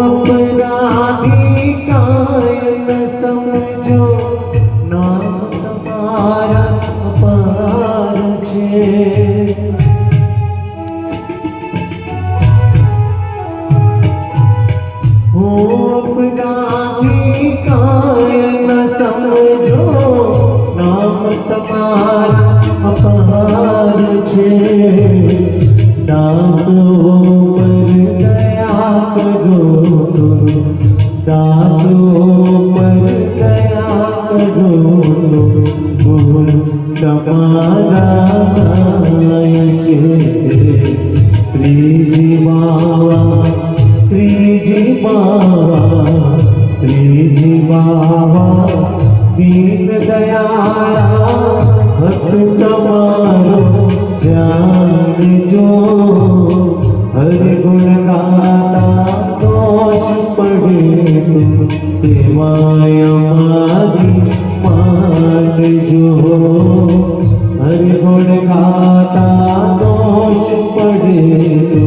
अपराधी कायन समझो नाम तुम्हारा अपार छे। हो अपराधी कायन समझो नाम तुम्हारा अपार छे। दासो पर दया करो दासो पर दया करो गुण तमारा छे। श्रीजी बाबा श्रीजी बाबा श्रीजी बाबा दीन दयाला भक्त तमारो जानिजो। हरि गुण गाता दोष पड़े तो सेवाय मारी मानजो। हरि गुण गाता दोष पड़े तो